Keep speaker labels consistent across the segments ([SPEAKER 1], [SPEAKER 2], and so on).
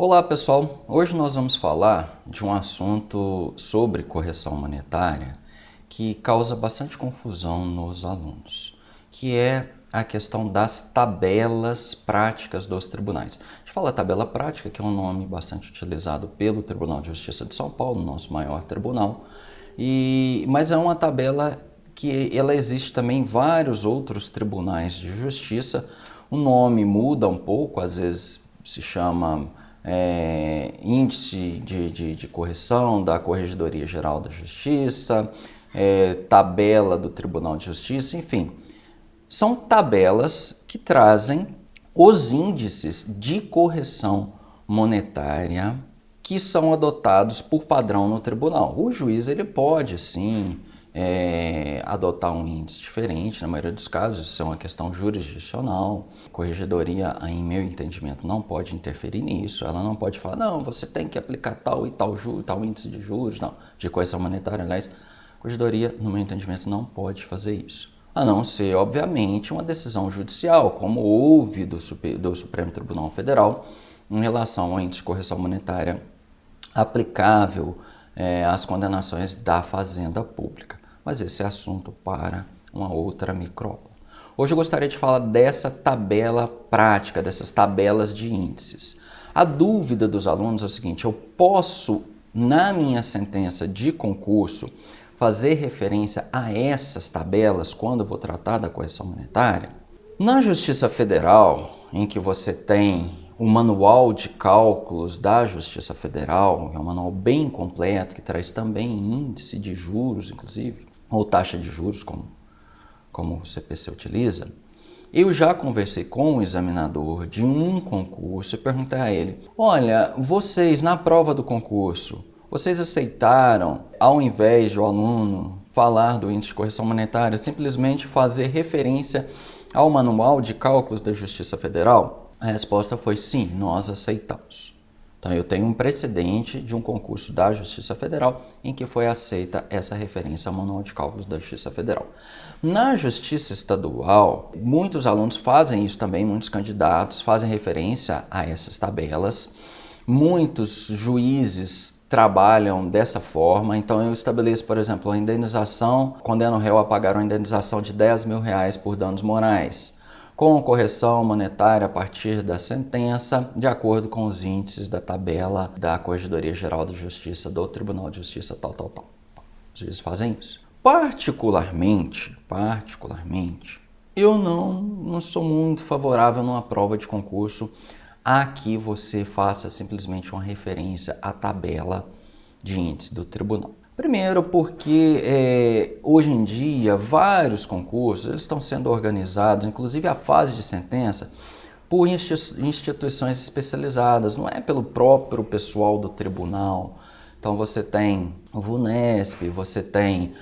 [SPEAKER 1] Olá pessoal, hoje nós vamos falar de um assunto sobre correção monetária que causa bastante confusão nos alunos, que é a questão das tabelas práticas dos tribunais. A gente fala tabela prática, que é um nome bastante utilizado pelo Tribunal de Justiça de São Paulo, nosso maior tribunal, mas é uma tabela que ela existe também em vários outros tribunais de justiça. O nome muda um pouco, às vezes se chama índice de correção da Corregedoria Geral da Justiça, tabela do Tribunal de Justiça, enfim. São tabelas que trazem os índices de correção monetária que são adotados por padrão no tribunal. O juiz ele pode, sim, adotar um índice diferente, na maioria dos casos, isso é uma questão jurisdicional. A corregedoria, em meu entendimento, não pode interferir nisso, ela não pode falar, não, você tem que aplicar tal e tal índice de juros, não, de correção monetária, aliás, a corregedoria, no meu entendimento, não pode fazer isso. A não ser, obviamente, uma decisão judicial, como houve do Supremo Tribunal Federal, em relação ao índice de correção monetária aplicável às condenações da Fazenda Pública. Mas esse é assunto para uma outra microaula. Hoje eu gostaria de falar dessa tabela prática, dessas tabelas de índices. A dúvida dos alunos é o seguinte: eu posso, na minha sentença de concurso, fazer referência a essas tabelas quando eu vou tratar da correção monetária? Na Justiça Federal, em que você tem o Manual de Cálculos da Justiça Federal, é um manual bem completo, que traz também índice de juros, inclusive, ou taxa de juros, como o CPC utiliza. Eu já conversei com o examinador de um concurso e perguntei a ele: olha, vocês na prova do concurso, vocês aceitaram, ao invés do aluno falar do índice de correção monetária, simplesmente fazer referência ao Manual de Cálculos da Justiça Federal? A resposta foi sim, nós aceitamos. Então eu tenho um precedente de um concurso da Justiça Federal em que foi aceita essa referência ao Manual de Cálculos da Justiça Federal. Na Justiça Estadual, muitos alunos fazem isso também, muitos candidatos fazem referência a essas tabelas. Muitos juízes trabalham dessa forma, então eu estabeleço, por exemplo, a indenização, condeno o réu a pagar uma indenização de R$10 mil por danos morais, com correção monetária a partir da sentença, de acordo com os índices da tabela da Corregedoria Geral da Justiça, do Tribunal de Justiça, tal. Os juízes fazem isso. Particularmente, eu não sou muito favorável numa prova de concurso a que você faça simplesmente uma referência à tabela de índice do tribunal. Primeiro porque hoje em dia vários concursos eles estão sendo organizados, inclusive a fase de sentença, por instituições especializadas, não é pelo próprio pessoal do tribunal. Então você tem o VUNESP, você tem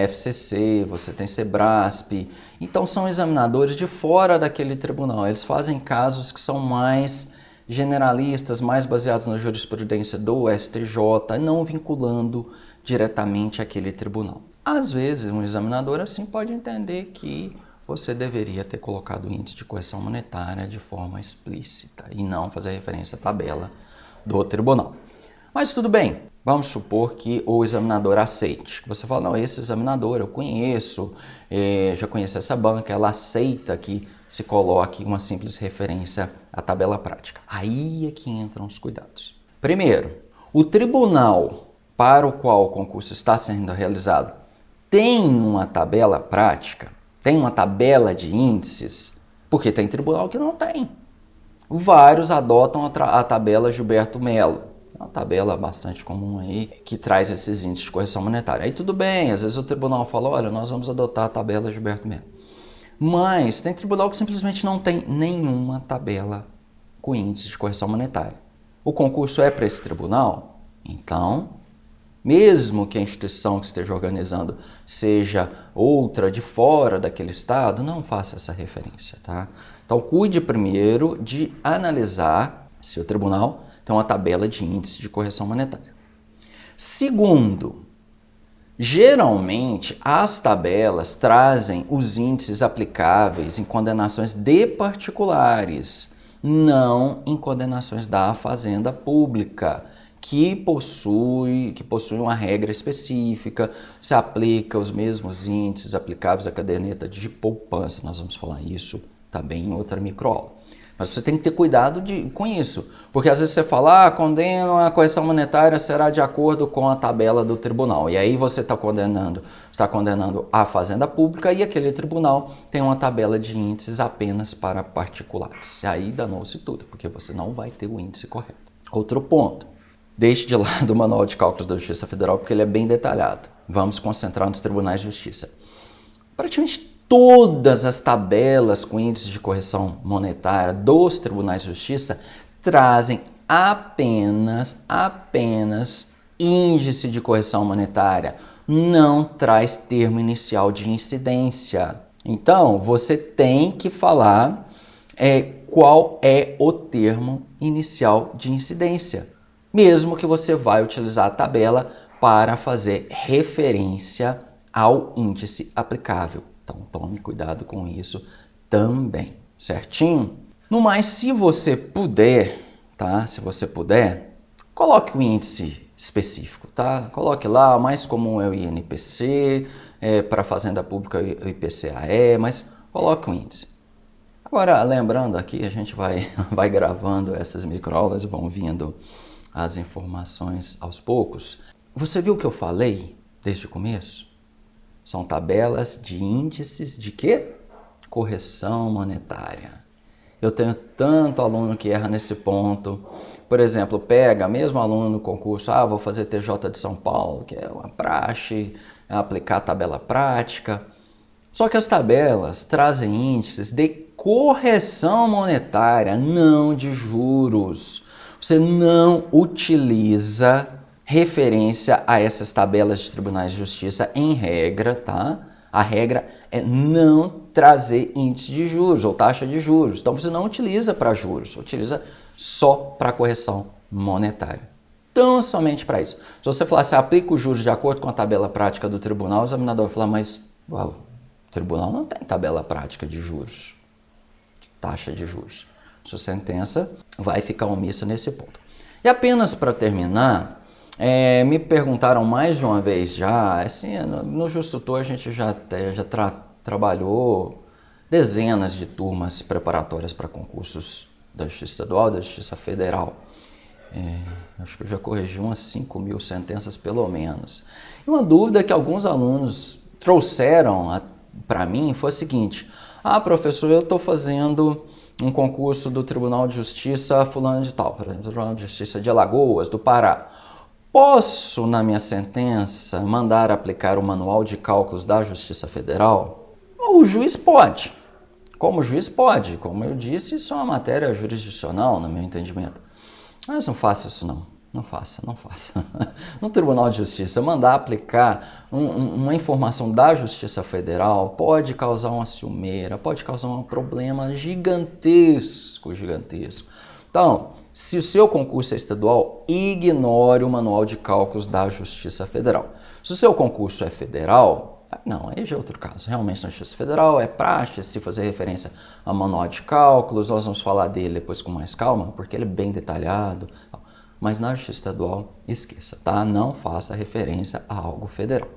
[SPEAKER 1] FCC, você tem SEBRASP. Então são examinadores de fora daquele tribunal. Eles fazem casos que são mais generalistas, mais baseados na jurisprudência do STJ, não vinculando diretamente aquele tribunal. Às vezes um examinador assim pode entender que você deveria ter colocado o índice de correção monetária de forma explícita e não fazer referência à tabela do tribunal. Mas tudo bem, vamos supor que o examinador aceite. Você fala, não, esse examinador eu conheço, já conheço essa banca, ela aceita que se coloque uma simples referência à tabela prática. Aí é que entram os cuidados. Primeiro, o tribunal para o qual o concurso está sendo realizado tem uma tabela prática, tem uma tabela de índices, porque tem tribunal que não tem. Vários adotam a tabela Gilberto Melo, uma tabela bastante comum aí, que traz esses índices de correção monetária. Aí tudo bem, às vezes o tribunal fala, olha, nós vamos adotar a tabela Gilberto Melo. Mas tem tribunal que simplesmente não tem nenhuma tabela com índice de correção monetária. O concurso é para esse tribunal? Então, mesmo que a instituição que esteja organizando seja outra de fora daquele estado, não faça essa referência, tá? Então, cuide primeiro de analisar se o tribunal tem uma tabela de índice de correção monetária. Segundo, geralmente as tabelas trazem os índices aplicáveis em condenações de particulares. não em condenações da Fazenda Pública, que possui uma regra específica, se aplica os mesmos índices aplicáveis à caderneta de poupança. Nós vamos falar isso também em outra microaula. Mas você tem que ter cuidado com isso, porque às vezes você fala, condeno a correção monetária será de acordo com a tabela do tribunal. E aí você está condenando a Fazenda Pública e aquele tribunal tem uma tabela de índices apenas para particulares. E aí danou-se tudo, porque você não vai ter o índice correto. Outro ponto, deixe de lado o Manual de Cálculos da Justiça Federal, porque ele é bem detalhado. Vamos concentrar nos tribunais de justiça. Praticamente todas as tabelas com índice de correção monetária dos tribunais de justiça trazem apenas índice de correção monetária, não traz termo inicial de incidência. Então, você tem que falar qual é o termo inicial de incidência, mesmo que você vai utilizar a tabela para fazer referência ao índice aplicável. Então, tome cuidado com isso também, certinho? No mais, se você puder, tá? Se você puder, coloque o índice específico, tá? Coloque lá, o mais comum é o INPC, para a Fazenda Pública o IPCAE, mas coloque o índice. Agora, lembrando aqui, a gente vai gravando essas microaulas e vão vindo as informações aos poucos. Você viu o que eu falei desde o começo? São tabelas de índices de quê? Correção monetária. Eu tenho tanto aluno que erra nesse ponto. Por exemplo, pega mesmo aluno no concurso, vou fazer TJ de São Paulo, que é uma praxe, aplicar a tabela prática. Só que as tabelas trazem índices de correção monetária, não de juros. Você não utiliza referência a essas tabelas de tribunais de justiça em regra, tá? A regra é não trazer índice de juros ou taxa de juros. Então você não utiliza para juros, utiliza só para correção monetária. Então, somente para isso. Se você falar assim, aplica os juros de acordo com a tabela prática do tribunal, o examinador vai falar, mas o tribunal não tem tabela prática de juros, de taxa de juros. Sua sentença vai ficar omissa nesse ponto. E apenas para terminar, me perguntaram mais de uma vez já, assim, no Justo Tutor a gente já trabalhou dezenas de turmas preparatórias para concursos da Justiça Estadual e da Justiça Federal. Acho que eu já corrigi umas 5.000 sentenças pelo menos. E uma dúvida que alguns alunos trouxeram para mim foi a seguinte, professor, eu estou fazendo um concurso do Tribunal de Justiça fulano de tal, por exemplo, Tribunal de Justiça de Alagoas, do Pará. Posso, na minha sentença, mandar aplicar o Manual de Cálculos da Justiça Federal? O juiz pode. Como o juiz pode. Como eu disse, isso é uma matéria jurisdicional, no meu entendimento. Mas não faça isso não. Não faça. No Tribunal de Justiça, mandar aplicar uma informação da Justiça Federal pode causar uma ciumeira, pode causar um problema gigantesco. Então, se o seu concurso é estadual, ignore o Manual de Cálculos da Justiça Federal. Se o seu concurso é federal, não, aí já é outro caso. Realmente na Justiça Federal é praxe se fazer referência ao Manual de Cálculos, nós vamos falar dele depois com mais calma, porque ele é bem detalhado. Mas na Justiça Estadual, esqueça, tá? Não faça referência a algo federal.